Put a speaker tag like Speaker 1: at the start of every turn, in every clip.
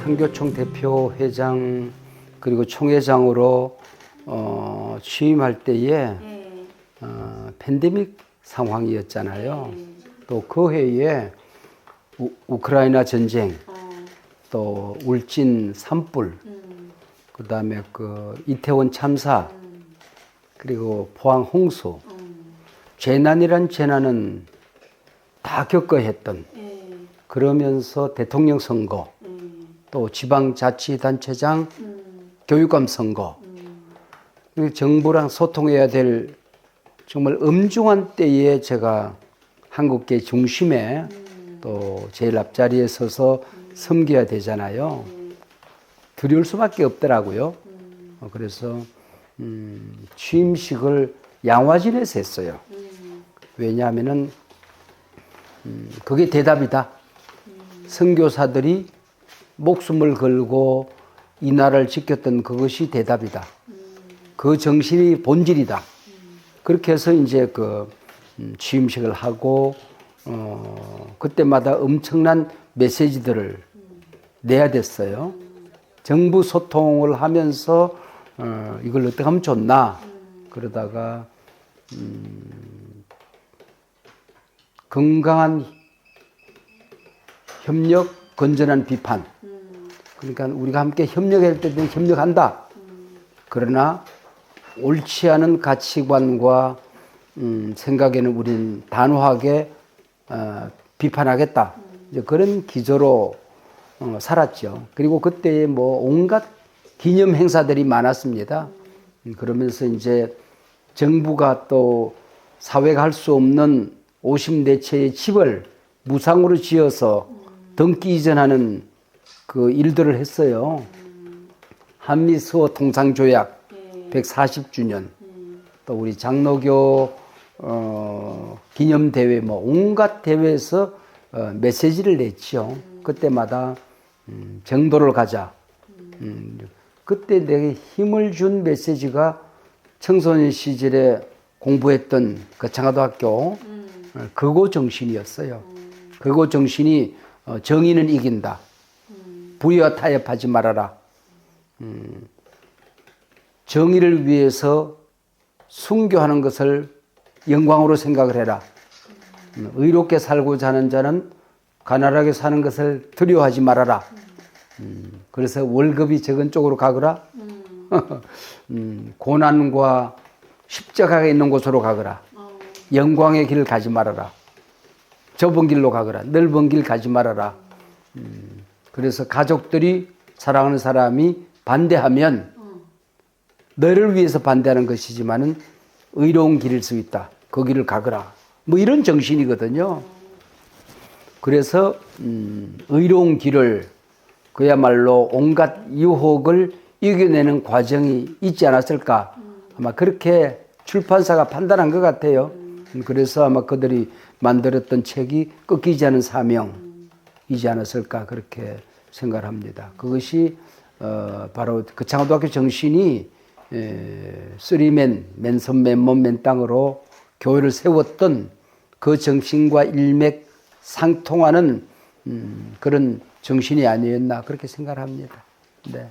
Speaker 1: 선교총 대표 회장 그리고 총회장으로 취임할 때에 팬데믹 상황이었잖아요. 또 그 해에 우크라이나 전쟁, 또 울진 산불, 그다음에 그 이태원 참사, 그리고 포항 홍수, 재난이란 재난은 다 겪어야 했던. 그러면서 대통령 선거, 또 지방자치단체장, 교육감 선거, 정부랑 소통해야 될 정말 엄중한 때에 제가 한국계 중심에 또 제일 앞자리에 서서 섬겨야 되잖아요. 두려울 수밖에 없더라고요. 그래서 취임식을 양화진에서 했어요. 왜냐하면은 그게 대답이다. 선교사들이 목숨을 걸고 이 나라를 지켰던 그것이 대답이다. 그 정신이 본질이다. 그렇게 해서 이제 그 취임식을 하고 그때마다 엄청난 메시지들을 내야 됐어요. 정부 소통을 하면서 이걸 어떻게 하면 좋나 그러다가 건강한 협력, 건전한 비판. 그러니까 우리가 함께 협력할 때는 협력한다. 그러나 옳지 않은 가치관과 생각에는 우리는 단호하게 비판하겠다. 이제 그런 기조로 살았죠. 그리고 그때에 뭐 온갖 기념 행사들이 많았습니다. 그러면서 이제 정부가 또 사회가 할 수 없는 54채의 집을 무상으로 지어서 등기 이전하는 그 일들을 했어요. 한미수호 통상조약 140주년, 또 우리 장로교 기념대회, 뭐 온갖 대회에서 메시지를 냈죠. 그때마다 정도를 가자. 그때 내게 힘을 준 메시지가 청소년 시절에 공부했던 그 창화도학교 그거 정신이었어요. 그거 정신이 정의는 이긴다. 불의와 타협하지 말아라. 정의를 위해서 순교하는 것을 영광으로 생각을 해라. 의롭게 살고자 하는 자는 가난하게 사는 것을 두려워하지 말아라. 그래서 월급이 적은 쪽으로 가거라. 고난과 십자가가 있는 곳으로 가거라. 영광의 길을 가지 말아라. 좁은 길로 가거라. 넓은 길 가지 말아라. 그래서 가족들이 사랑하는 사람이 반대하면 너를 위해서 반대하는 것이지만은 의로운 길일 수 있다. 그 길을 가거라. 뭐 이런 정신이거든요. 그래서 의로운 길을 그야말로 온갖 유혹을 이겨내는 과정이 있지 않았을까. 아마 그렇게 출판사가 판단한 것 같아요. 그래서 아마 그들이 만들었던 책이 꺾이지 않은 사명이지 않았을까 그렇게 생각을 합니다. 그것이 바로 그 창화도학교 정신이 쓰리맨, 맨손, 맨몸, 맨땅으로 교회를 세웠던 그 정신과 일맥상통하는 그런 정신이 아니었나 그렇게 생각을 합니다. 네.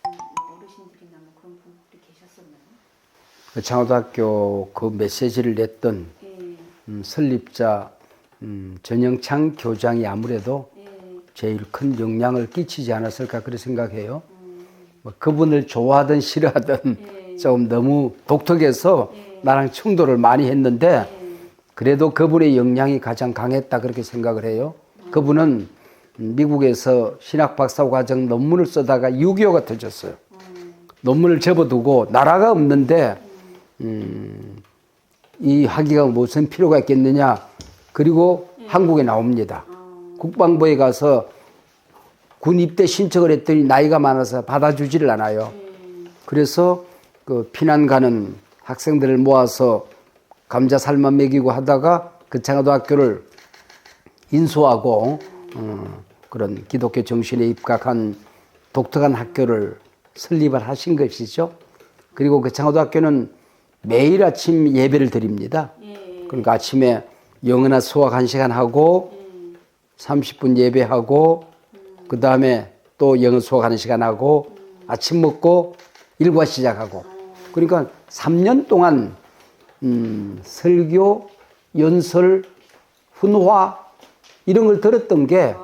Speaker 2: 어르신들이나 뭐 그런 분들이 계셨었나요?
Speaker 1: 그 창화도학교 그 메시지를 냈던 설립자 전영창 교장이 아무래도 제일 큰 영향을 끼치지 않았을까 그렇게 생각해요. 뭐 그분을 좋아하든 싫어하든 좀 너무 독특해서 나랑 충돌을 많이 했는데 그래도 그분의 영향이 가장 강했다 그렇게 생각을 해요. 그분은 미국에서 신학 박사 과정 논문을 쓰다가 6.25가 터졌어요. 논문을 접어두고 나라가 없는데 이 학위가 무슨 필요가 있겠느냐. 그리고 한국에 나옵니다. 국방부에 가서 군 입대 신청을 했더니 나이가 많아서 받아주지를 않아요. 그래서 그 피난 가는 학생들을 모아서 감자 삶아 먹이고 하다가 그 창화도학교를 인수하고 그런 기독교 정신에 입각한 독특한 학교를 설립을 하신 것이죠. 그리고 그 창화도학교는 매일 아침 예배를 드립니다. 그러니까 아침에 영어나 수학 1시간 하고 30분 예배하고 그 다음에 또 영어 수업하는 시간 하고 아침 먹고 일과 시작하고 그러니까 3년 동안 설교, 연설, 훈화 이런 걸 들었던 게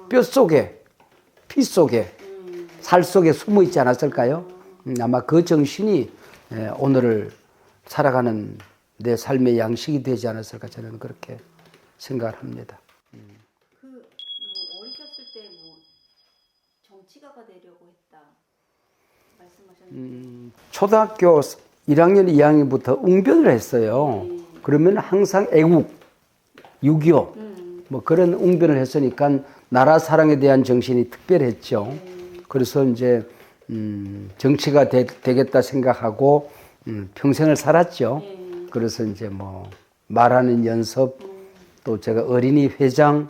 Speaker 1: 뼛속에 피 속에 살 속에 숨어 있지 않았을까요? 아마 그 정신이 오늘을 살아가는 내 삶의 양식이 되지 않았을까 저는 그렇게 생각을 합니다.
Speaker 2: 그 어리셨을 때 뭐 정치가가 되려고 했다 말씀하셨는데
Speaker 1: 초등학교 1학년, 2학년부터 웅변을 했어요. 그러면 항상 애국, 6.25 뭐 그런 웅변을 했으니까 나라 사랑에 대한 정신이 특별했죠. 그래서 이제 정치가 되겠다 생각하고 평생을 살았죠. 그래서 이제 뭐 말하는 연습, 또 제가 어린이 회장,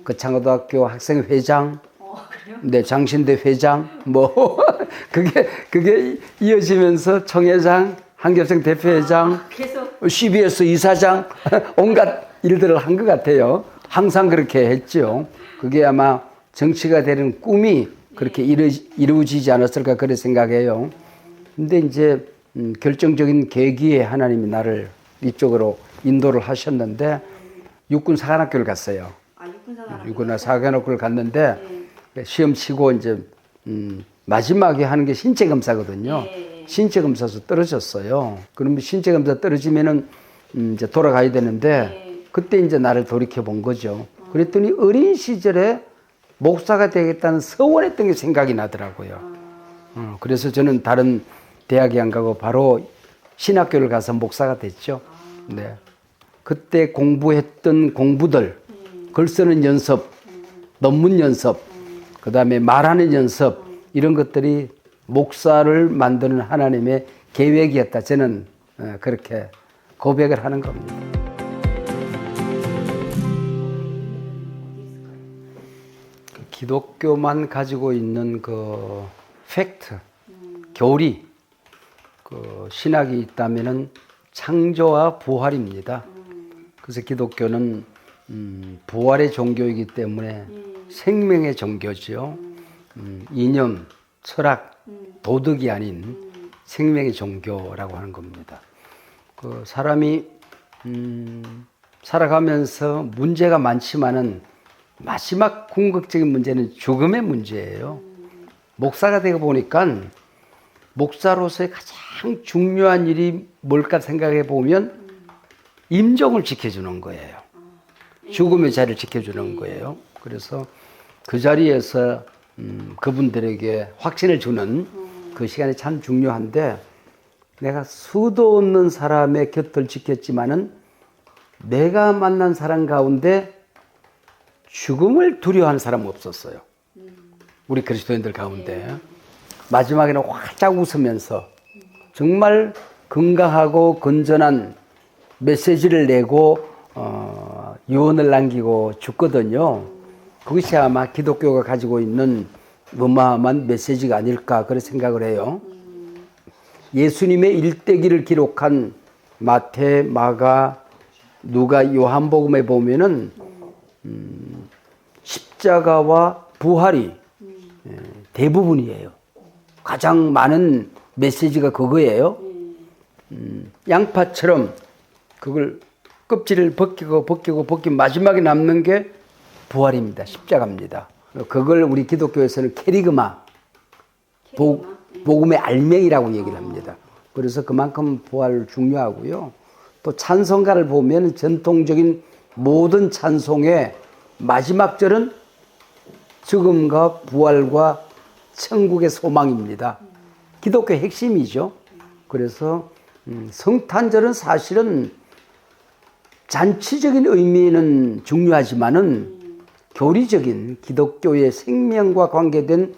Speaker 1: 거창고등학교 학생 회장,
Speaker 2: 그래요?
Speaker 1: 네, 장신대 회장, 뭐 그게 이어지면서 총회장, 한교생 대표회장,
Speaker 2: 계속
Speaker 1: CBS 이사장, 온갖 일들을 한 것 같아요. 항상 그렇게 했죠. 그게 아마 정치가 되는 꿈이 그렇게 이루어지지 않았을까 그렇게 생각해요. 근데 이제 결정적인 계기에 하나님이 나를 이쪽으로 인도를 하셨는데 육군 사관학교를 갔어요. 육군 사관학교를 갔는데 시험 치고 이제 마지막에 하는 게 신체 검사거든요. 신체 검사에서 떨어졌어요. 그러면 신체 검사 떨어지면은 이제 돌아가야 되는데 그때 이제 나를 돌이켜 본 거죠. 그랬더니 어린 시절에 목사가 되겠다는 서원했던 게 생각이 나더라고요. 그래서 저는 다른 대학에 안 가고 바로 신학교를 가서 목사가 됐죠. 네. 그때 공부했던 공부들, 글 쓰는 연습, 논문 연습, 그 다음에 말하는 연습, 이런 것들이 목사를 만드는 하나님의 계획이었다. 저는 그렇게 고백을 하는 겁니다. 기독교만 가지고 있는 그 팩트, 교리, 그 신학이 있다면은 창조와 부활입니다. 그래서 기독교는 부활의 종교이기 때문에 생명의 종교죠. 이념, 철학, 도덕이 아닌 생명의 종교라고 하는 겁니다. 그 사람이 살아가면서 문제가 많지만은 마지막 궁극적인 문제는 죽음의 문제예요. 목사가 되고 보니까 목사로서의 가장 중요한 일이 뭘까 생각해 보면 임종을 지켜주는 거예요. 죽음의 자리를 지켜주는 거예요. 그래서 그 자리에서 그분들에게 확신을 주는 그 시간이 참 중요한데 내가 수도 없는 사람의 곁을 지켰지만은 내가 만난 사람 가운데 죽음을 두려워하는 사람은 없었어요. 우리 그리스도인들 가운데. 마지막에는 활짝 웃으면서 정말 건강하고 건전한 메시지를 내고 유언을 남기고 죽거든요. 그것이 아마 기독교가 가지고 있는 어마어마한 메시지가 아닐까 그런 생각을 해요. 예수님의 일대기를 기록한 마태, 마가, 누가, 요한복음에 보면은 십자가와 부활이 대부분이에요. 가장 많은 메시지가 그거예요. 양파처럼 그걸 껍질을 벗기고 마지막에 남는 게 부활입니다. 십자가입니다. 그걸 우리 기독교에서는 캐리그마, 복음의 알맹이라고 얘기를 합니다. 그래서 그만큼 부활 중요하고요. 또 찬송가를 보면 전통적인 모든 찬송의 마지막 절은 죽음과 부활과 천국의 소망입니다. 기독교의 핵심이죠. 그래서 성탄절은 사실은 잔치적인 의미는 중요하지만은 교리적인 기독교의 생명과 관계된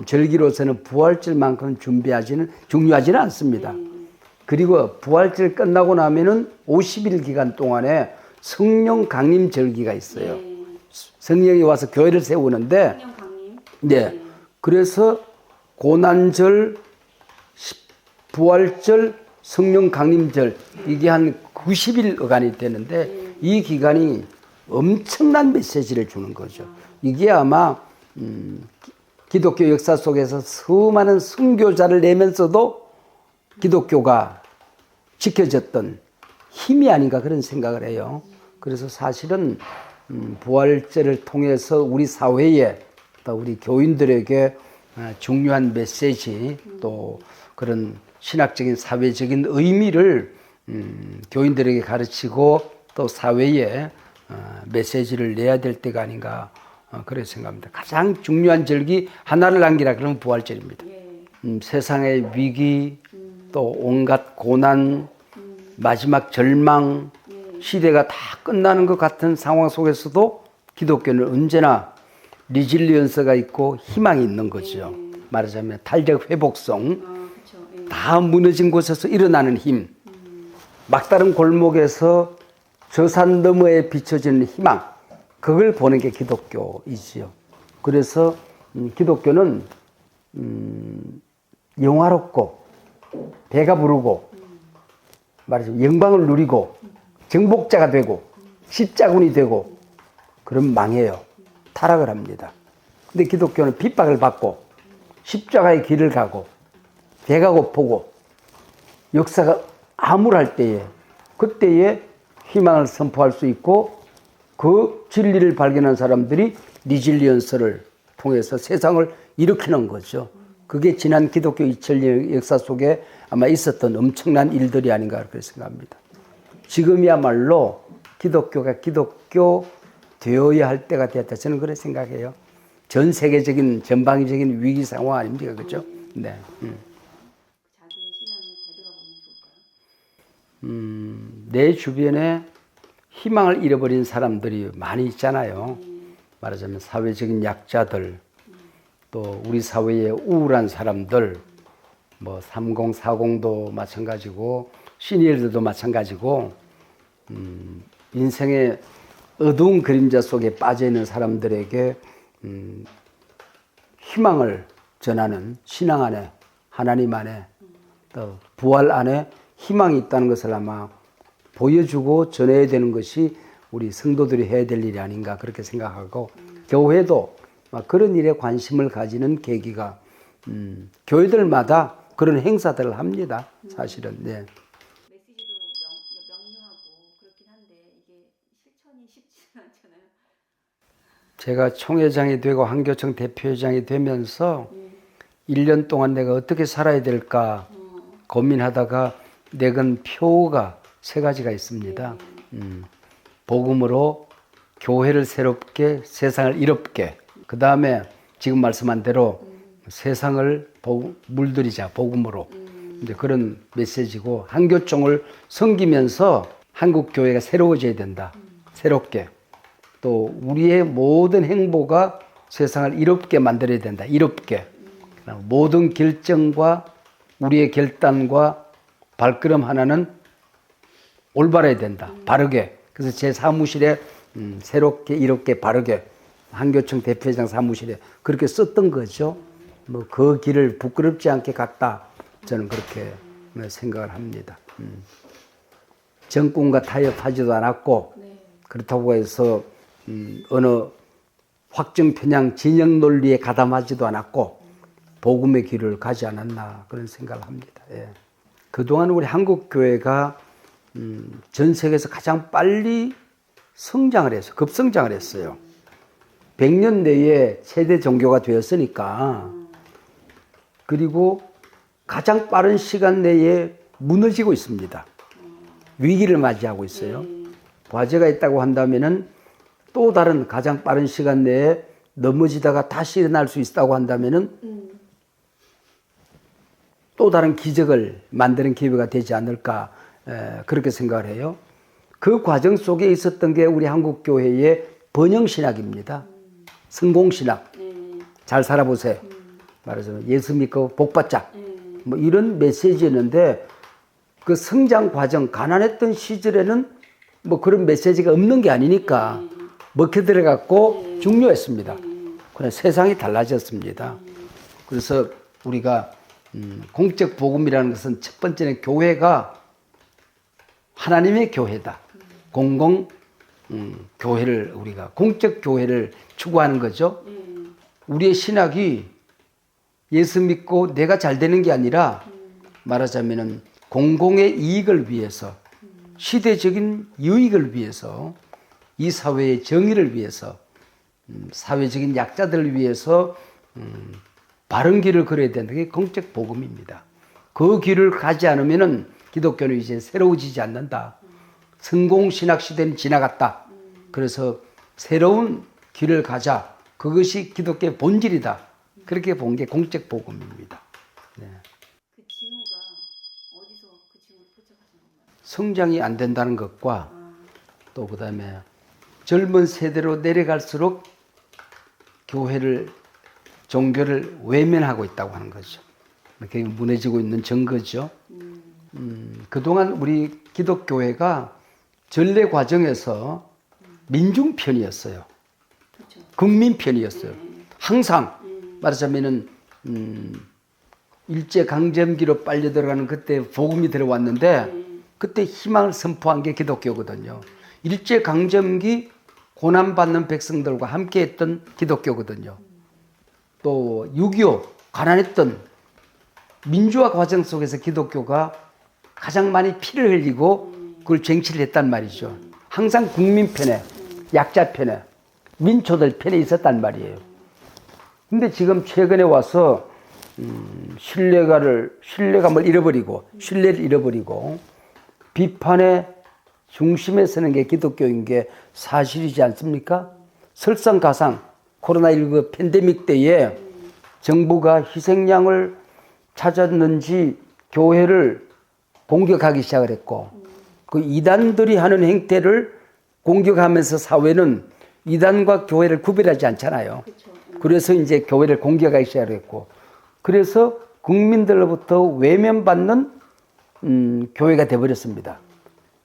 Speaker 1: 절기로서는 부활절만큼 중요하지는 않습니다. 그리고 부활절 끝나고 나면은 50일 기간 동안에 성령 강림 절기가 있어요. 성령이 와서 교회를 세우는데,
Speaker 2: 성령 강림.
Speaker 1: 네. 그래서 고난절, 부활절, 성령 강림절 이게 한 90일 어간이 되는데 이 기간이 엄청난 메시지를 주는 거죠. 이게 아마 기독교 역사 속에서 수많은 순교자를 내면서도 기독교가 지켜졌던 힘이 아닌가 그런 생각을 해요. 그래서 사실은 부활절을 통해서 우리 사회에 또 우리 교인들에게 중요한 메시지 또 그런 신학적인 사회적인 의미를 교인들에게 가르치고 또 사회에 메시지를 내야 될 때가 아닌가 그렇게 생각합니다. 가장 중요한 절기 하나를 남기라 그러면 부활절입니다. 세상의 위기 또 온갖 고난 마지막 절망 시대가 다 끝나는 것 같은 상황 속에서도 기독교는 언제나 리질리언스가 있고 희망이 있는 거죠. 말하자면 탄력 회복성 다 무너진 곳에서 일어나는 힘 막다른 골목에서 저 산 너머에 비춰지는 희망 그걸 보는 게 기독교이지요. 그래서 기독교는 영화롭고 배가 부르고 말하자면 영광을 누리고 정복자가 되고 십자군이 되고 그럼 망해요. 타락을 합니다. 근데 기독교는 핍박을 받고 십자가의 길을 가고 배가 고프고 역사가 암울할 때에 그때에 희망을 선포할 수 있고 그 진리를 발견한 사람들이 리질리언스를 통해서 세상을 일으키는 거죠. 그게 지난 기독교 2000년 역사 속에 아마 있었던 엄청난 일들이 아닌가 그렇게 생각합니다. 지금이야말로 기독교가 기독교 되어야 할 때가 되었다. 저는 그렇게 생각해요. 전 세계적인 전방위적인 위기 상황 아닙니까? 그렇죠? 네.
Speaker 2: 자기의 신앙을 되돌아 보면 좋을까요?
Speaker 1: 내 주변에 희망을 잃어버린 사람들이 많이 있잖아요. 말하자면 사회적인 약자들, 또 우리 사회의 우울한 사람들, 뭐 3040도 마찬가지고 시니어들도 마찬가지고 인생의 어두운 그림자 속에 빠져있는 사람들에게 희망을 전하는 신앙 안에 하나님 안에 또 부활 안에 희망이 있다는 것을 아마 보여주고 전해야 되는 것이 우리 성도들이 해야 될 일이 아닌가 그렇게 생각하고 교회도 그런 일에 관심을 가지는 계기가 교회들마다 그런 행사들을 합니다. 사실은. 네.
Speaker 2: 메시지도 명료하고 그렇긴 한데 이게 실천이 쉽지는 않잖아요.
Speaker 1: 제가 총회장이 되고 한교총 대표회장이 되면서 1년 동안 내가 어떻게 살아야 될까 고민하다가 내건 표가 3가지가 있습니다. 복음으로 교회를 새롭게 세상을 이롭게 그 다음에 지금 말씀한 대로 세상을 물들이자 복음으로 이제 그런 메시지고 한교총을 섬기면서 한국 교회가 새로워져야 된다. 새롭게 또 우리의 모든 행보가 세상을 이롭게 만들어야 된다. 이롭게 모든 결정과 우리의 결단과 발걸음 하나는 올바라야 된다. 바르게. 그래서 제 사무실에 새롭게 이롭게 바르게 한교총 대표회장 사무실에 그렇게 썼던 거죠. 뭐 그 길을 부끄럽지 않게 갔다. 저는 그렇게 생각을 합니다. 정권과 타협하지도 않았고 그렇다고 해서 어느 확정 편향 진영 논리에 가담하지도 않았고 복음의 길을 가지 않았나 그런 생각을 합니다. 예. 그동안 우리 한국 교회가 전 세계에서 가장 빨리 성장을 했어요. 급성장을 했어요. 100년 내에 최대 종교가 되었으니까 그리고 가장 빠른 시간 내에 무너지고 있습니다. 위기를 맞이하고 있어요. 화재가 있다고 한다면은 또 다른 가장 빠른 시간 내에 넘어지다가 다시 일어날 수 있다고 한다면은 또 다른 기적을 만드는 기회가 되지 않을까 그렇게 생각을 해요. 그 과정 속에 있었던 게 우리 한국 교회의 번영신학입니다. 성공신학. 잘 살아보세요. 말하자면 예수 믿고 복받자. 뭐 이런 메시지였는데 그 성장 과정 가난했던 시절에는 뭐 그런 메시지가 없는 게 아니니까 먹혀 들어갔고 중요했습니다. 그러나 세상이 달라졌습니다. 그래서 우리가 공적 복음이라는 것은 첫 번째는 교회가 하나님의 교회다. 공공 교회를 우리가 공적 교회를 추구하는 거죠. 우리의 신학이 예수 믿고 내가 잘 되는 게 아니라 말하자면은 공공의 이익을 위해서, 시대적인 유익을 위해서, 이 사회의 정의를 위해서, 사회적인 약자들을 위해서 바른 길을 걸어야 된다는 게 공적 복음입니다. 그 길을 가지 않으면은 기독교는 이제 새로워지지 않는다. 성공신학 시대는 지나갔다. 그래서 새로운 길을 가자. 그것이 기독교의 본질이다. 그렇게 본 게 공적 복음입니다. 네.
Speaker 2: 그 징후가 어디서 그 징후를 포착하신 건가요?
Speaker 1: 성장이 안 된다는 것과 또 그다음에 젊은 세대로 내려갈수록 교회를, 종교를 외면하고 있다고 하는 거죠. 그게 무너지고 있는 증거죠. 그동안 우리 기독교회가 전례 과정에서 민중편이었어요.
Speaker 2: 그렇죠.
Speaker 1: 국민편이었어요. 항상 말하자면은 일제 강점기로 빨려 들어가는 그때 복음이 들어왔는데 그때 희망을 선포한 게 기독교거든요. 일제 강점기 고난받는 백성들과 함께했던 기독교거든요. 또 6.25 가난했던 민주화 과정 속에서 기독교가 가장 많이 피를 흘리고 그걸 쟁취를 했단 말이죠. 항상 국민 편에, 약자 편에, 민초들 편에 있었단 말이에요. 근데 지금 최근에 와서 신뢰감을 잃어버리고, 신뢰를 잃어버리고 비판의 중심에 서는 게 기독교인 게 사실이지 않습니까? 설상가상 코로나19 팬데믹 때에 정부가 희생양을 찾았는지 교회를 공격하기 시작을 했고, 그 이단들이 하는 행태를 공격하면서 사회는 이단과 교회를 구별하지 않잖아요. 그래서 이제 교회를 공격하기 시작을 했고, 그래서 국민들로부터 외면받는 교회가 되어버렸습니다.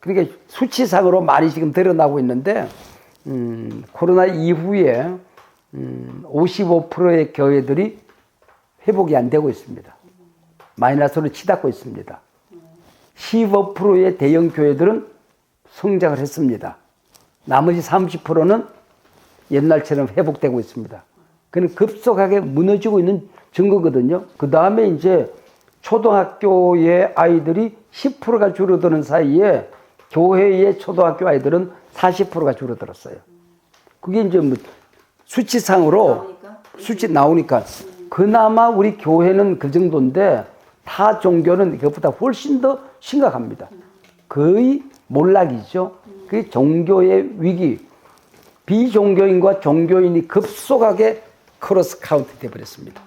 Speaker 1: 그러니까 수치상으로 많이 지금 드러나고 있는데 코로나 이후에 55%의 교회들이 회복이 안 되고 있습니다. 마이너스로 치닫고 있습니다. 15%의 대형 교회들은 성장을 했습니다. 나머지 30%는 옛날처럼 회복되고 있습니다. 그는 급속하게 무너지고 있는 증거거든요. 그 다음에 이제 초등학교의 아이들이 10%가 줄어드는 사이에 교회의 초등학교 아이들은 40%가 줄어들었어요. 그게 이제 뭐 수치상으로 수치 나오니까 그나마 우리 교회는 그 정도인데 타 종교는 그것보다 훨씬 더 심각합니다. 거의 몰락이죠. 그게 종교의 위기. 비종교인과 종교인이 급속하게 크로스 카운트 되어버렸습니다.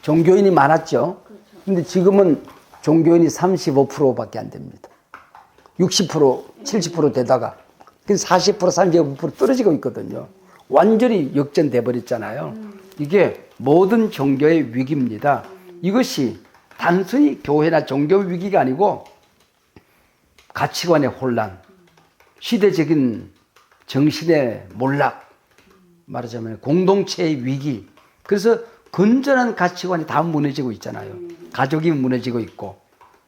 Speaker 1: 종교인이 많았죠. 근데 지금은 종교인이 35%밖에 안 됩니다. 60%, 70% 되다가 40%, 35% 떨어지고 있거든요. 완전히 역전돼 버렸잖아요. 이게 모든 종교의 위기입니다. 이것이 단순히 교회나 종교 위기가 아니고 가치관의 혼란, 시대적인 정신의 몰락, 말하자면 공동체의 위기. 그래서 건전한 가치관이 다 무너지고 있잖아요. 가족이 무너지고 있고,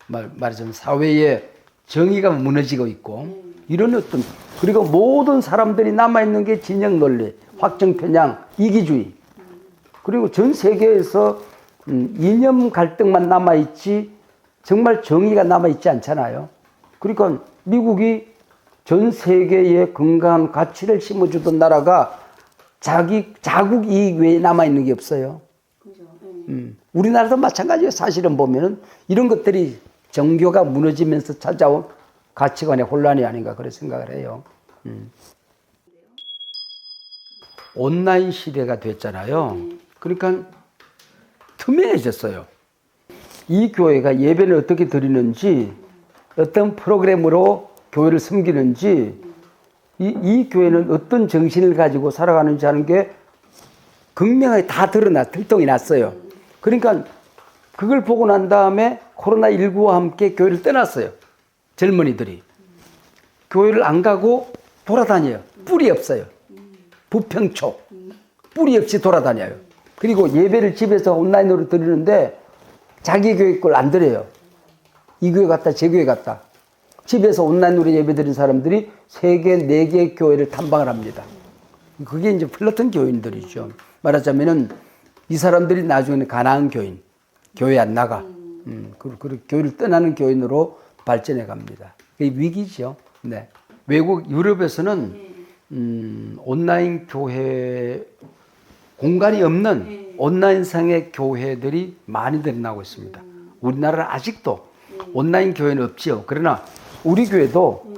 Speaker 1: 말하자면 사회의 정의가 무너지고 있고, 이런 어떤, 그리고 모든 사람들이 남아있는 게 진영 논리, 확정 편향, 이기주의. 그리고 전 세계에서 이념 갈등만 남아있지 정말 정의가 남아있지 않잖아요. 그러니까 미국이 전 세계에 건강한 가치를 심어주던 나라가 자국 이익 외에 남아있는 게 없어요. 우리나라도 마찬가지예요. 사실은 보면은 이런 것들이 정교가 무너지면서 찾아온 가치관의 혼란이 아닌가 그런 생각을 해요. 온라인 시대가 됐잖아요. 그러니까 투명해졌어요. 이 교회가 예배를 어떻게 드리는지, 어떤 프로그램으로 교회를 섬기는지, 이 교회는 어떤 정신을 가지고 살아가는지 하는 게 극명하게 다 들통이 났어요. 그러니까 그걸 보고 난 다음에 코로나19와 함께 교회를 떠났어요. 젊은이들이. 교회를 안 가고 돌아다녀요. 뿔이 없어요. 부평초. 뿔이 없이 돌아다녀요. 그리고 예배를 집에서 온라인으로 드리는데 자기 교회 걸 안 드려요. 이 교회 갔다 제 교회 갔다. 집에서 온라인으로 예배 드린 사람들이 3개, 4개 교회를 탐방을 합니다. 그게 이제 플라톤 교인들이죠. 말하자면은 이 사람들이 나중에는 가나안 교인, 교회 안 나가. 그 교회를 떠나는 교인으로 발전해 갑니다. 그게 위기죠. 네. 외국 유럽에서는 온라인 교회 공간이 없는 온라인상의 교회들이 많이 늘어나고 있습니다. 우리나라는 아직도 온라인 교회는 없지요. 그러나 우리 교회도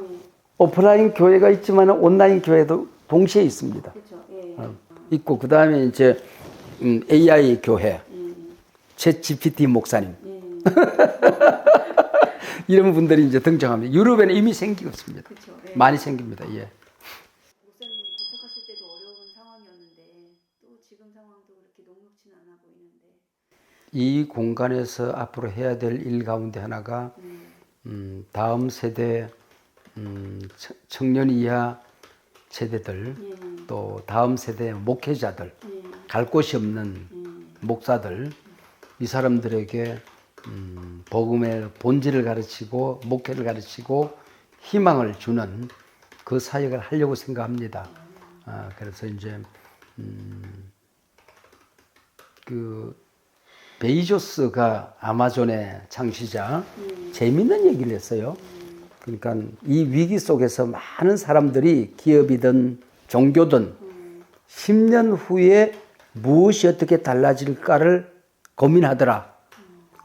Speaker 1: 오프라인 교회가 있지만 온라인 교회도 동시에 있습니다.
Speaker 2: 그렇죠.
Speaker 1: 있고 그 다음에 이제 AI 교회, 챗 GPT 목사님 이런 분들이 이제 등장합니다. 유럽에는 이미 생기고 있습니다.
Speaker 2: 그렇죠.
Speaker 1: 많이 생깁니다. 예.
Speaker 2: 목사님이 개척하실 때도 어려운 상황이었는데 또 지금 상황도 그렇게 녹록지는 않아 보이는데
Speaker 1: 이 공간에서 앞으로 해야 될 일 가운데 하나가 다음 세대 청년 이하 세대들 또 다음 세대 목회자들 갈 곳이 없는 목사들 이 사람들에게 복음의 본질을 가르치고 목회를 가르치고 희망을 주는 그 사역을 하려고 생각합니다. 그래서 이제 그 베이조스가 아마존의 창시자 재밌는 얘기를 했어요. 그러니까 이 위기 속에서 많은 사람들이 기업이든 종교든 10년 후에 무엇이 어떻게 달라질까를 고민하더라.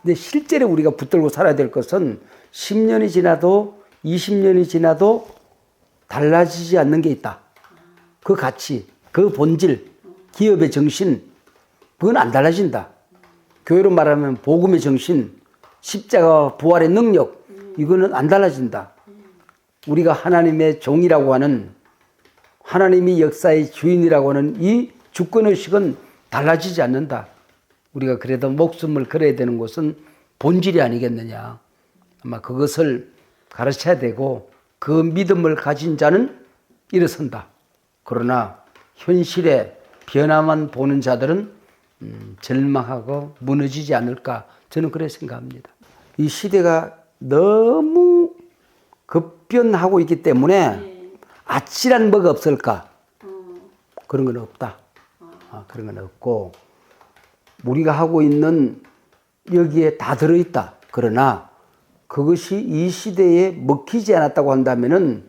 Speaker 1: 근데 실제로 우리가 붙들고 살아야 될 것은 10년이 지나도 20년이 지나도 달라지지 않는 게 있다. 그 가치, 그 본질, 기업의 정신, 그건 안 달라진다. 교회로 말하면 복음의 정신, 십자가 부활의 능력, 이거는 안 달라진다. 우리가 하나님의 종이라고 하는 하나님이 역사의 주인이라고 하는 이 주권의식은 달라지지 않는다. 우리가 그래도 목숨을 걸어야 되는 것은 본질이 아니겠느냐. 아마 그것을 가르쳐야 되고 그 믿음을 가진 자는 일어선다. 그러나 현실의 변화만 보는 자들은 절망하고 무너지지 않을까 저는 그렇게 생각합니다. 이 시대가 너무 급변하고 있기 때문에 아찔한 뭐가 없을까? 그런 건 없다. 그런 건 없고 우리가 하고 있는 여기에 다 들어있다. 그러나 그것이 이 시대에 먹히지 않았다고 한다면은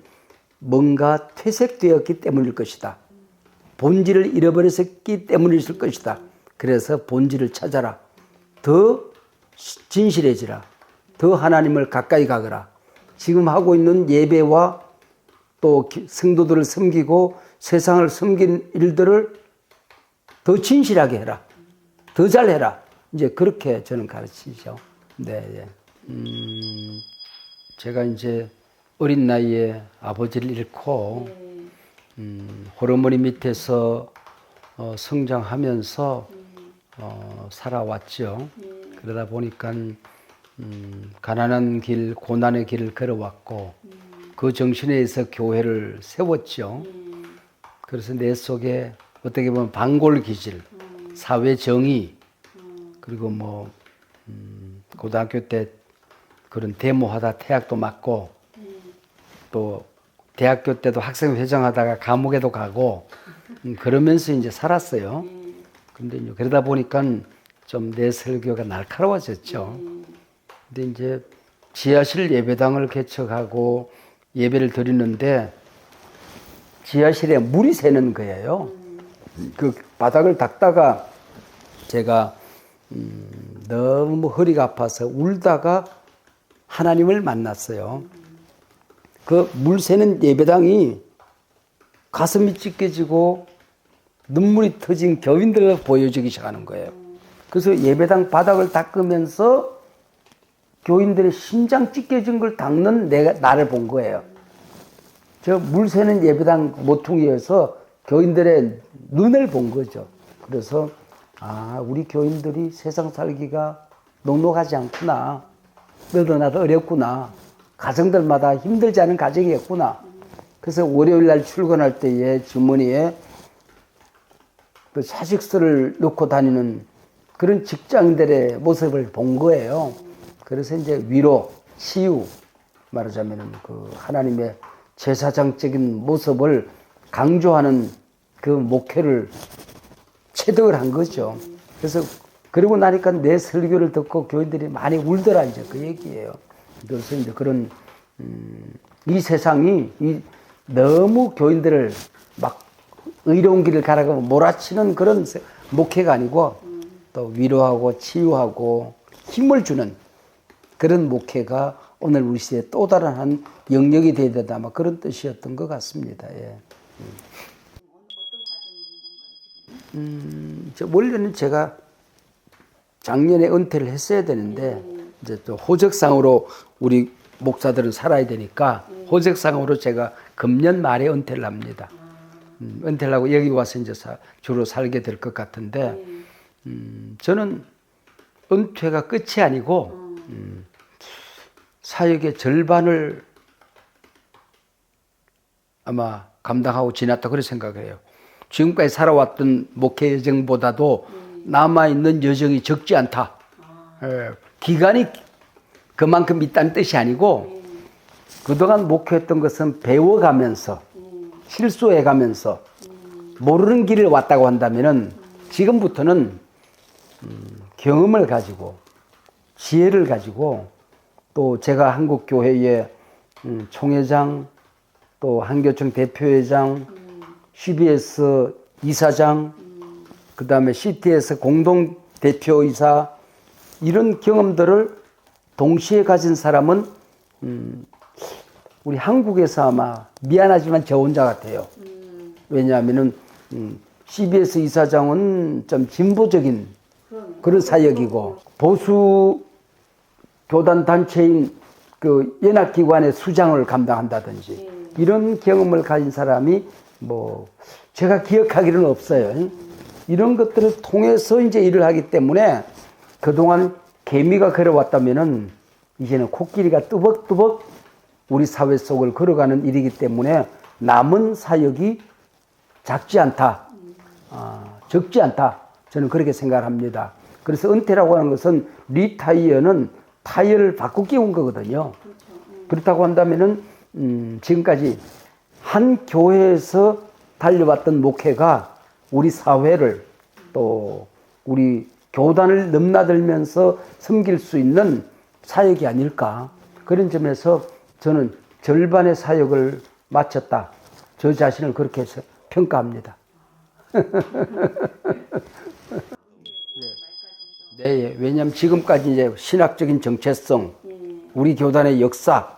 Speaker 1: 뭔가 퇴색되었기 때문일 것이다. 본질을 잃어버렸기 때문일 것이다. 그래서 본질을 찾아라. 더 진실해지라. 더 하나님을 가까이 가거라. 지금 하고 있는 예배와 또 성도들을 섬기고 세상을 섬긴 일들을 더 진실하게 해라. 더 잘해라. 이제 그렇게 저는 가르치죠. 네. 제가 이제 어린 나이에 아버지를 잃고 호르몬이 밑에서 성장하면서 살아왔죠. 그러다 보니까 가난한 길, 고난의 길을 걸어왔고 그 정신에 의해서 교회를 세웠죠. 그래서 내 속에 어떻게 보면 반골기질, 사회 정의, 그리고 뭐 고등학교 때 그런 데모하다 퇴학도 맞고 또 대학교 때도 학생회장하다가 감옥에도 가고 그러면서 이제 살았어요. 근데 이제 그러다 보니까 좀 내 설교가 날카로워졌죠. 근데 이제 지하실 예배당을 개척하고 예배를 드리는데 지하실에 물이 새는 거예요. 그 바닥을 닦다가 제가 너무 허리가 아파서 울다가 하나님을 만났어요. 그 물 새는 예배당이 가슴이 찢겨지고 눈물이 터진 교인들을 보여주기 시작하는 거예요. 그래서 예배당 바닥을 닦으면서 교인들의 심장 찢겨진 걸 닦는 나를 본 거예요. 저 물 새는 예배당 모퉁이에서 교인들의 눈을 본 거죠. 그래서 우리 교인들이 세상 살기가 녹록하지 않구나. 너도 나도 어렵구나. 가정들마다 힘들지 않은 가정이었구나. 그래서 월요일 날 출근할 때에 주머니에 그 사직서를 넣고 다니는 그런 직장인들의 모습을 본 거예요. 그래서 이제 위로, 치유, 말하자면 그 하나님의 제사장적인 모습을 강조하는 그 목회를 체득을 한 거죠. 그래서 그러고 나니까 내 설교를 듣고 교인들이 많이 울더라 이제 그 얘기예요. 그래서 이제 그런 이 세상이 너무 교인들을 막 의로운 길을 가라고 몰아치는 그런 목회가 아니고 또 위로하고 치유하고 힘을 주는 그런 목회가 오늘 우리 시대에 또 다른 한 영역이 되어야 된다 아마 그런 뜻이었던 것 같습니다. 예. 원래는 제가 작년에 은퇴를 했어야 되는데 이제 또 호적상으로 우리 목사들은 살아야 되니까 호적상으로 제가 금년 말에 은퇴를 합니다. 은퇴를 하고 여기 와서 이제 주로 살게 될 것 같은데 저는 은퇴가 끝이 아니고 사역의 절반을 아마 감당하고 지났다 그렇게 생각을 해요. 지금까지 살아왔던 목회 여정보다도 남아있는 여정이 적지 않다. 기간이 그만큼 있다는 뜻이 아니고 그동안 목회했던 것은 배워가면서 실수해가면서 모르는 길을 왔다고 한다면은 지금부터는 경험을 가지고 지혜를 가지고 또 제가 한국교회의 총회장 또 한교총 대표회장 CBS 이사장 그 다음에 CTS 공동대표이사 이런 경험들을 동시에 가진 사람은 우리 한국에서 아마 미안하지만 저 혼자 같아요. 왜냐하면은 CBS 이사장은 좀 진보적인 그런 사역이고 보수 교단 단체인 그 연합기관의 수장을 감당한다든지 이런 경험을 가진 사람이 뭐 제가 기억하기로는 없어요. 이런 것들을 통해서 이제 일을 하기 때문에 그동안 개미가 걸어왔다면은 이제는 코끼리가 뚜벅뚜벅 우리 사회 속을 걸어가는 일이기 때문에 남은 사역이 작지 않다, 적지 않다. 저는 그렇게 생각합니다. 그래서 은퇴라고 하는 것은 리타이어는 타이어를 바꾸기 온 거거든요. 그렇다고 한다면은 지금까지 한 교회에서 달려왔던 목회가 우리 사회를 또 우리 교단을 넘나들면서 섬길 수 있는 사역이 아닐까. 그런 점에서 저는 절반의 사역을 마쳤다. 저 자신을 그렇게 해서 평가합니다. 네, 왜냐하면 지금까지 이제 신학적인 정체성, 우리 교단의 역사,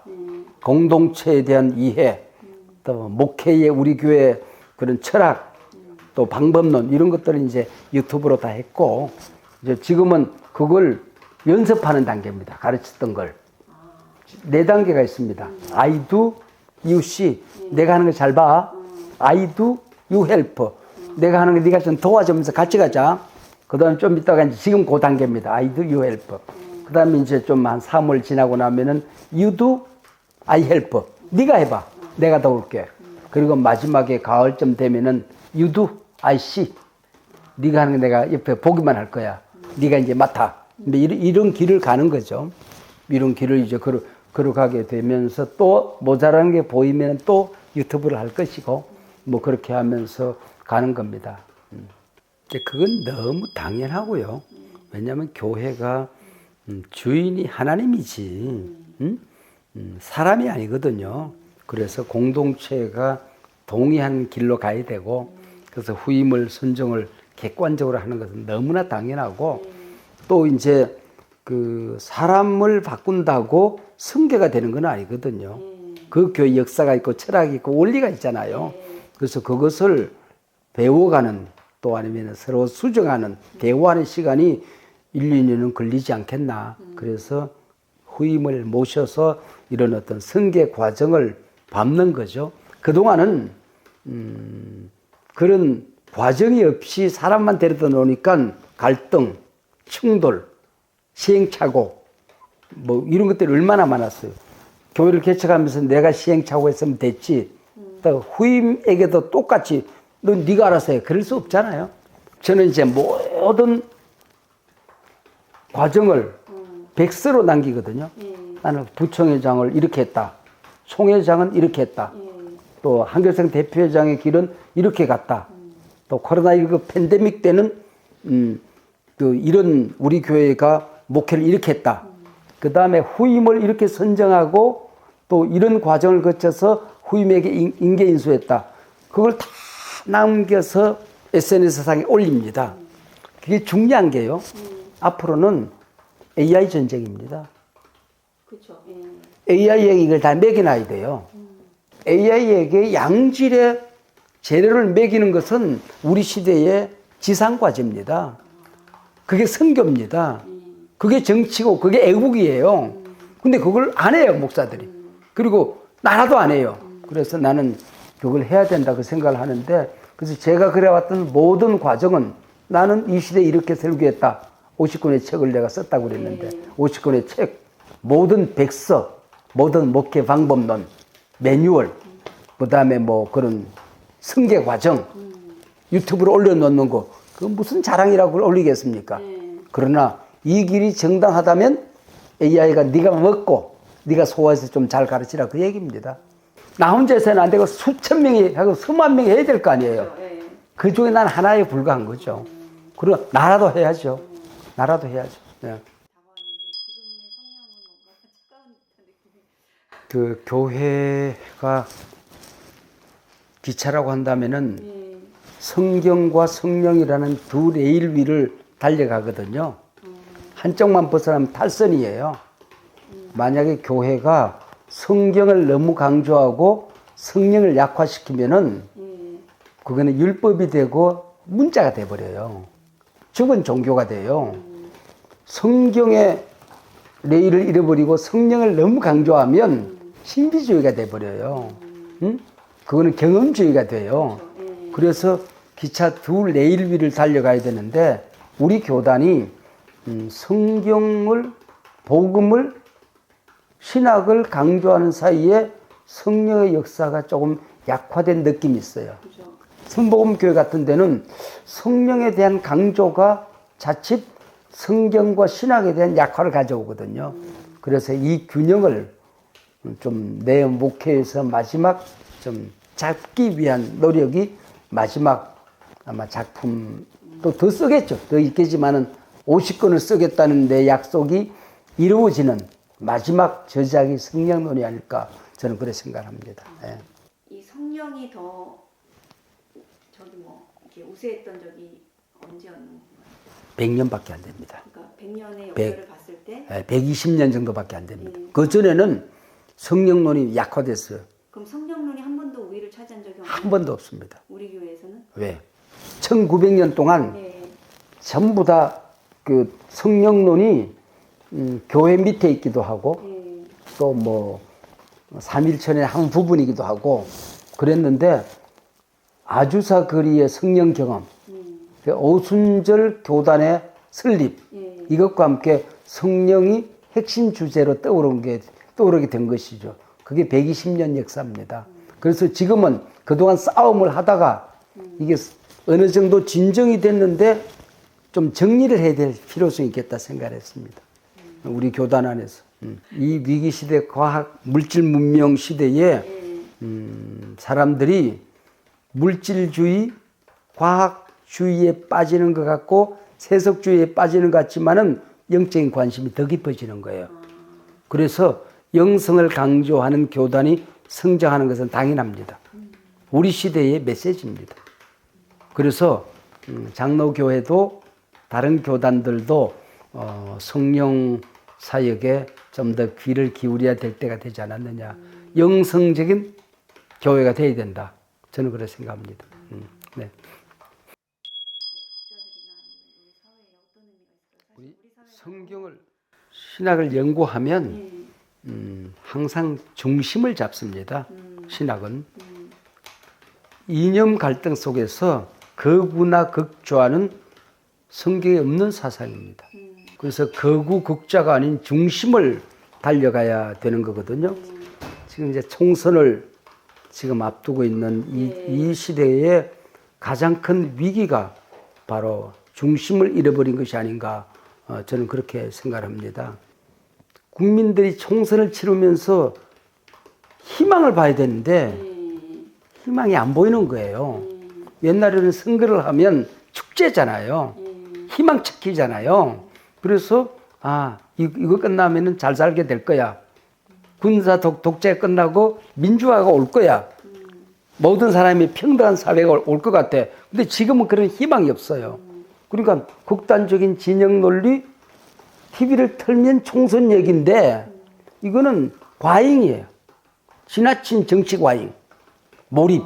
Speaker 1: 공동체에 대한 이해, 또 목회의 우리 교회 그런 철학, 또 방법론 이런 것들을 이제 유튜브로 다 했고 이제 지금은 그걸 연습하는 단계입니다. 가르쳤던 걸. 4단계가 있습니다. I do, you see. 내가 하는 거 잘 봐. I do, you help. 내가 하는 거 네가 좀 도와주면서 같이 가자. 그 다음에 좀 이따가 이제 지금 그 단계입니다. I do, you help. 그 다음에 이제 좀 한 3월 지나고 나면은 you do, I help. 네가 해봐. 내가 도울게. 그리고 마지막에 가을쯤 되면은 you do, I see. 네가 하는 거 내가 옆에 보기만 할 거야. 네가 이제 맡아. 근데 이런 길을 가는 거죠. 이런 길을 이제 걸어가게 되면서 또 모자라는 게 보이면 또 유튜브를 할 것이고 뭐 그렇게 하면서 가는 겁니다. 그건 너무 당연하고요. 왜냐하면 교회가 주인이 하나님이지 사람이 아니거든요. 그래서 공동체가 동의한 길로 가야 되고 그래서 후임을 선정을 객관적으로 하는 것은 너무나 당연하고 또 이제 그 사람을 바꾼다고 성계가 되는 건 아니거든요. 그 교회 역사가 있고 철학이 있고 원리가 있잖아요. 그래서 그것을 배워가는 또 아니면 서로 수정하는 대화하는 시간이 1, 2년은 걸리지 않겠나. 그래서 후임을 모셔서 이런 어떤 성계 과정을 밟는 거죠. 그동안은 그런 과정이 없이 사람만 데려다 놓으니까 갈등, 충돌, 시행착오 뭐 이런 것들이 얼마나 많았어요. 교회를 개척하면서 내가 시행착오 했으면 됐지. 또 후임에게도 똑같이 너 네가 알아서 해. 그럴 수 없잖아요. 저는 이제 모든 과정을 백서로 남기거든요. 나는 부총회장을 이렇게 했다. 총회장은 이렇게 했다. 또 한교총 대표회장의 길은 이렇게 갔다. 또 코로나19 팬데믹 때는 또 이런 우리 교회가 목회를 이렇게 했다. 그 다음에 후임을 이렇게 선정하고 또 이런 과정을 거쳐서 후임에게 인계 인수했다. 그걸 다 남겨서 SNS상에 올립니다. 그게 중요한 게요. 앞으로는 AI 전쟁입니다.
Speaker 2: 그렇죠.
Speaker 1: AI에게 이걸 다 매겨놔야 돼요. AI에게 양질의 재료를 매기는 것은 우리 시대의 지상과제입니다. 그게 선교입니다. 그게 정치고 그게 애국이에요. 근데 그걸 안 해요, 목사들이. 그리고 나라도 안 해요. 그래서 나는 그걸 해야 된다고 생각을 하는데, 그래서 제가 그래왔던 모든 과정은 나는 이 시대에 이렇게 설교했다. 50권의 책을 내가 썼다고 그랬는데 50권의 책, 모든 백서, 모든 목회 방법론, 매뉴얼, 그 다음에 뭐 그런 승계 과정, 유튜브로 올려놓는 거, 그건 무슨 자랑이라고 그걸 올리겠습니까? 그러나 이 길이 정당하다면 AI가 네가 먹고 네가 소화해서 좀 잘 가르치라 그 얘기입니다. 나 혼자 해서는 안 되고 수천 명이 하고 수만 명이 해야 될 거 아니에요. 그 중에 난 하나에 불과한 거죠. 그리고 나라도 해야죠. 나라도 해야죠. 네. 그 교회가 기차라고 한다면은 성경과 성령이라는 두 레일 위를 달려가거든요. 한쪽만 벗어나면 탈선이에요. 만약에 교회가 성경을 너무 강조하고 성령을 약화시키면은 그거는 율법이 되고 문자가 돼버려요. 죽은 종교가 돼요. 성경의 레일을 잃어버리고 성령을 너무 강조하면 신비주의가 돼버려요. 응? 그거는 경험주의가 돼요. 그래서 기차 두 레일 위를 달려가야 되는데 우리 교단이 성경을, 복음을, 신학을 강조하는 사이에 성령의 역사가 조금 약화된 느낌이 있어요. 성복음교회 같은 데는 성령에 대한 강조가 자칫 성경과 신학에 대한 약화를 가져오거든요. 그래서 이 균형을 좀 내 목회에서 마지막 좀 잡기 위한 노력이 마지막 아마 작품 또 더 쓰겠죠. 더 있겠지만은 50권을 쓰겠다는 내 약속이 이루어지는 마지막 저작이 성령론이 아닐까 저는 그렇게 생각합니다. 예.
Speaker 2: 이 성령이 더 저기 뭐 이렇게 우세했던 적이 언제였는가요?
Speaker 1: 100년밖에 안 됩니다.
Speaker 2: 그러니까 100년의 역사를 봤을 때
Speaker 1: 120년 정도밖에 안 됩니다. 그 전에는 성령론이 약화됐어요.
Speaker 2: 그럼 성령론이 한 번도 우위를 차지한 적이 없나요?
Speaker 1: 한 번도 없습니다.
Speaker 2: 우리 교회에서는?
Speaker 1: 왜? 1900년 동안
Speaker 2: 네.
Speaker 1: 전부 다 그 성령론이 교회 밑에 있기도 하고 또 뭐 삼일천의 한 부분이기도 하고 그랬는데 아주사 거리의 성령 경험, 오순절 교단의 설립 이것과 함께 성령이 핵심 주제로 떠오르게 된 것이죠. 그게 120년 역사입니다. 그래서 지금은 그동안 싸움을 하다가 이게 어느 정도 진정이 됐는데 좀 정리를 해야 될 필요성이 있겠다 생각했습니다. 우리 교단 안에서. 이 위기 시대 과학 물질 문명 시대에 사람들이 물질주의, 과학주의에 빠지는 것 같고 세속주의에 빠지는 것 같지만은 영적인 관심이 더 깊어지는 거예요. 그래서 영성을 강조하는 교단이 성장하는 것은 당연합니다. 우리 시대의 메시지입니다. 그래서 장로교회도 다른 교단들도 성령 사역에 좀 더 귀를 기울여야 될 때가 되지 않았느냐. 영성적인 교회가 돼야 된다. 저는 그렇게 생각합니다. 네. 우리 성경을 신학을 연구하면 항상 중심을 잡습니다. 신학은 이념 갈등 속에서 극우나 극좌는 성경에 없는 사상입니다. 그래서 극우 극좌가 아닌 중심을 달려가야 되는 거거든요. 지금 이제 총선을 지금 앞두고 있는 이 시대에 가장 큰 위기가 바로 중심을 잃어버린 것이 아닌가 저는 그렇게 생각합니다. 국민들이 총선을 치르면서 희망을 봐야 되는데 희망이 안 보이는 거예요. 옛날에는 선거를 하면 축제잖아요. 희망 찾기잖아요. 그래서 이거 끝나면은 잘 살게 될 거야. 군사 독재 끝나고 민주화가 올 거야. 모든 사람이 평등한 사회가 올 것 같아. 근데 지금은 그런 희망이 없어요. 그러니까 극단적인 진영 논리, TV를 틀면 총선 얘기인데 이거는 과잉이에요. 지나친 정치 과잉, 몰입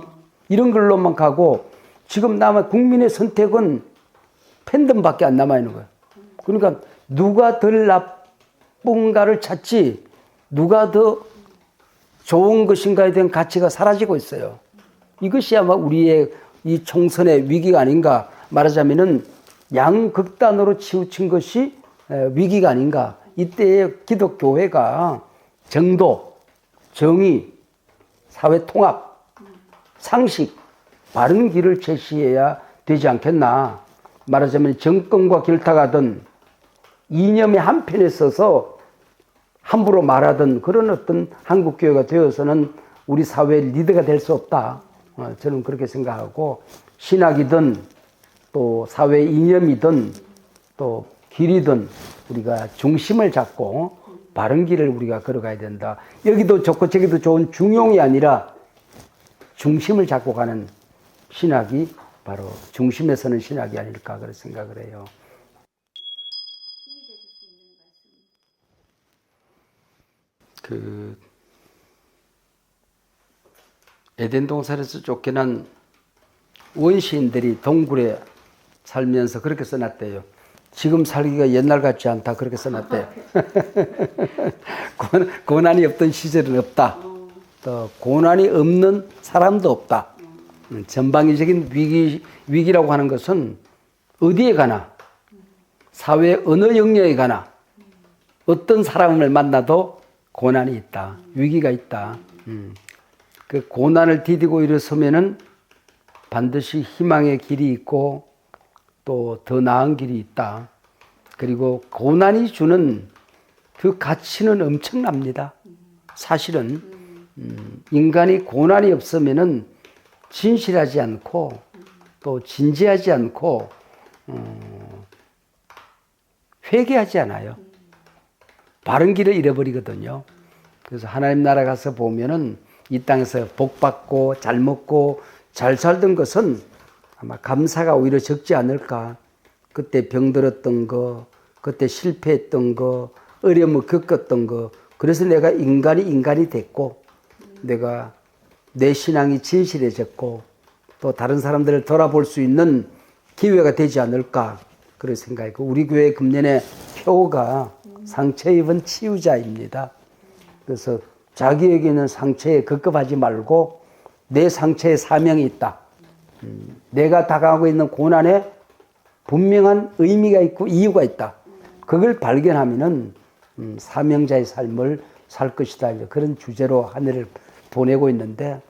Speaker 1: 이런 걸로만 가고 지금 남아 국민의 선택은 팬덤밖에 안 남아 있는 거예요. 그러니까 누가 덜 나쁜가를 찾지 누가 더 좋은 것인가에 대한 가치가 사라지고 있어요. 이것이 아마 우리의 이 총선의 위기가 아닌가. 말하자면은 양극단으로 치우친 것이 위기가 아닌가. 이때의 기독교회가 정도, 정의, 사회 통합, 상식, 바른 길을 제시해야 되지 않겠나. 말하자면 정권과 결탁하던 이념의 한편에 서서 함부로 말하던 그런 어떤 한국교회가 되어서는 우리 사회의 리더가 될 수 없다. 저는 그렇게 생각하고 신학이든 또 사회 이념이든 또 길이든 우리가 중심을 잡고 바른 길을 우리가 걸어가야 된다. 여기도 좋고 저기도 좋은 중용이 아니라 중심을 잡고 가는 신학이 바로 중심에 서는 신학이 아닐까 그런 생각을 해요. 에덴 동산에서 쫓겨난 원시인들이 동굴에 살면서 그렇게 써놨대요. 지금 살기가 옛날 같지 않다 그렇게 써놨대요. 고난이 없던 시절은 없다. 또 고난이 없는 사람도 없다. 전방위적인 위기라고 하는 것은 어디에 가나 사회 어느 영역에 가나 어떤 사람을 만나도 고난이 있다. 위기가 있다. 그 고난을 디디고 일어서면은 반드시 희망의 길이 있고 또 더 나은 길이 있다. 그리고 고난이 주는 그 가치는 엄청납니다. 사실은 인간이 고난이 없으면은 진실하지 않고 또 진지하지 않고 회개하지 않아요. 바른 길을 잃어버리거든요. 그래서 하나님 나라 가서 보면은 이 땅에서 복 받고 잘 먹고 잘 살던 것은 아마 감사가 오히려 적지 않을까. 그때 병들었던 거, 그때 실패했던 거, 어려움을 겪었던 거. 그래서 내가 인간이 됐고 내가 내 신앙이 진실해졌고 또 다른 사람들을 돌아볼 수 있는 기회가 되지 않을까 그런 생각이고 우리 교회 금년에 표가 상처 입은 치유자입니다. 그래서 자기에게는 상처에 급급하지 말고 내 상처에 사명이 있다. 내가 다가가고 있는 고난에 분명한 의미가 있고 이유가 있다. 그걸 발견하면은 사명자의 삶을 살 것이다. 이제 그런 주제로 한 해를 보내고 있는데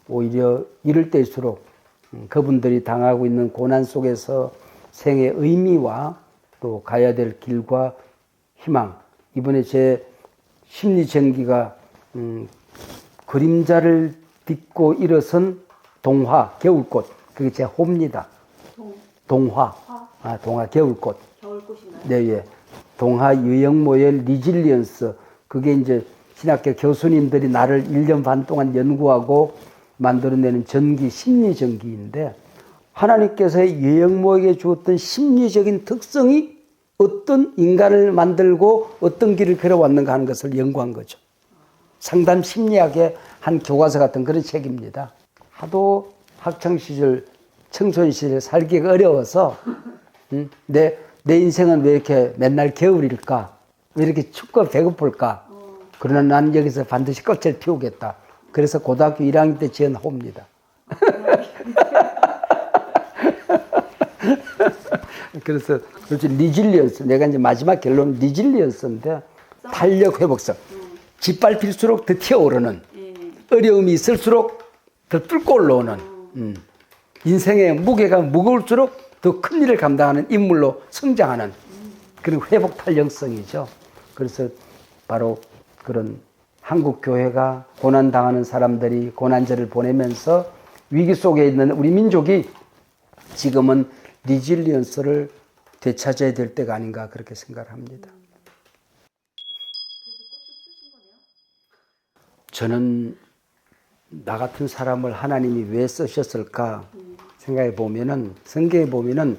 Speaker 1: 오히려 이럴 때일수록 그분들이 당하고 있는 고난 속에서 생의 의미와 또 가야 될 길과 희망. 이번에 제 심리전기가 그림자를 딛고 일어선 동화, 겨울꽃. 그게 제 호입니다. 동화. 동화, 겨울꽃.
Speaker 2: 겨울꽃인가요?
Speaker 1: 네, 예. 동화 유형모의 리질리언스. 그게 이제 신학교 교수님들이 나를 1년 반 동안 연구하고 만들어내는 전기, 심리전기인데 하나님께서 유형모에게 주었던 심리적인 특성이 어떤 인간을 만들고 어떤 길을 걸어왔는가 하는 것을 연구한 거죠. 상담 심리학의 한 교과서 같은 그런 책입니다. 하도 학창시절, 청소년시절에 살기가 어려워서 내 인생은 왜 이렇게 맨날 겨울일까? 왜 이렇게 춥고 배고플까? 그러나 난 여기서 반드시 꽃을 피우겠다. 그래서 고등학교 1학년 때 지은 호입니다. 그래서 리질리언스, 내가 이제 마지막 결론은 리질리언스인데 탄력 회복성. 짓밟힐수록 더 튀어오르는, 어려움이 있을수록 더 뚫고 올라오는, 인생의 무게가 무거울수록 더 큰 일을 감당하는 인물로 성장하는 그런 회복 탄력성이죠. 그래서 바로 그런 한국 교회가 고난당하는 사람들이 고난절을 보내면서 위기 속에 있는 우리 민족이 지금은 리질리언스를 되찾아야 될 때가 아닌가 그렇게 생각을 합니다.
Speaker 2: 그래서 꽃을 피우신 거네요.
Speaker 1: 저는 나 같은 사람을 하나님이 왜 쓰셨을까 생각해 보면은 성경에 보면은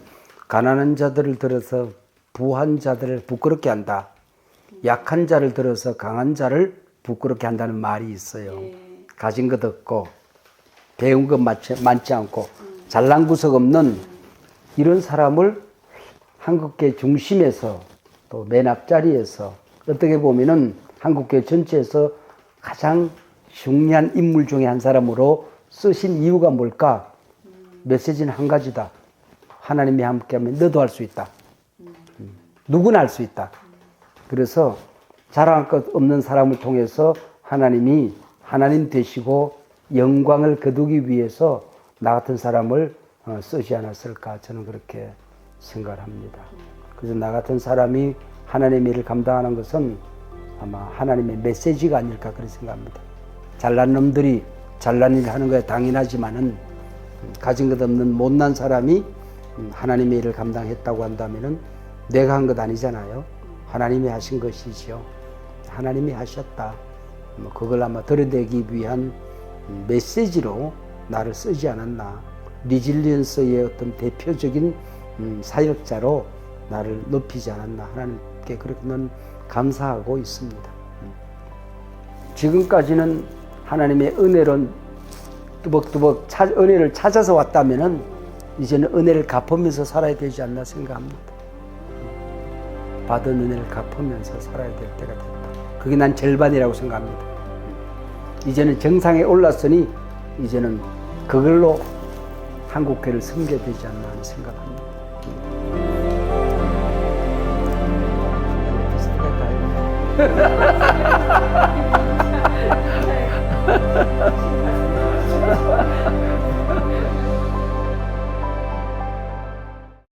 Speaker 1: 가난한 자들을 들어서 부한 자들을 부끄럽게 한다. 약한 자를 들어서 강한 자를 부끄럽게 한다는 말이 있어요.
Speaker 2: 네.
Speaker 1: 가진 것 없고 배운 것 많지 않고 잘난 구석 없는 이런 사람을 한국교회 중심에서 또 맨 앞자리에서 어떻게 보면은 한국교회 전체에서 가장 중요한 인물 중에 한 사람으로 쓰신 이유가 뭘까? 메시지는 한 가지다. 하나님이 함께하면 너도 할 수 있다. 누구나 할 수 있다. 그래서 자랑할 것 없는 사람을 통해서 하나님이 하나님 되시고 영광을 거두기 위해서 나 같은 사람을 쓰지 않았을까 저는 그렇게 생각을 합니다. 그래서 나 같은 사람이 하나님의 일을 감당하는 것은 아마 하나님의 메시지가 아닐까 그런 생각합니다. 잘난 놈들이 잘난 일을 하는 거야 당연하지만은 가진 것 없는 못난 사람이 하나님의 일을 감당했다고 한다면은 내가 한 것 아니잖아요. 하나님이 하신 것이죠. 하나님이 하셨다. 그걸 아마 드러내기 위한 메시지로 나를 쓰지 않았나. 리질리언스의 어떤 대표적인 사역자로 나를 높이지 않았나. 하나님께 그렇게는 감사하고 있습니다. 지금까지는 하나님의 은혜로 뚜벅뚜벅 은혜를 찾아서 왔다면은 이제는 은혜를 갚으면서 살아야 되지 않나 생각합니다. 받은 은혜를 갚으면서 살아야 될 때가 됐다. 그게 난 절반이라고 생각합니다. 이제는 정상에 올랐으니 이제는 그걸로 한국교회를 섬겨야 되지 않나 하는 생각합니다. 비슷하게 가요.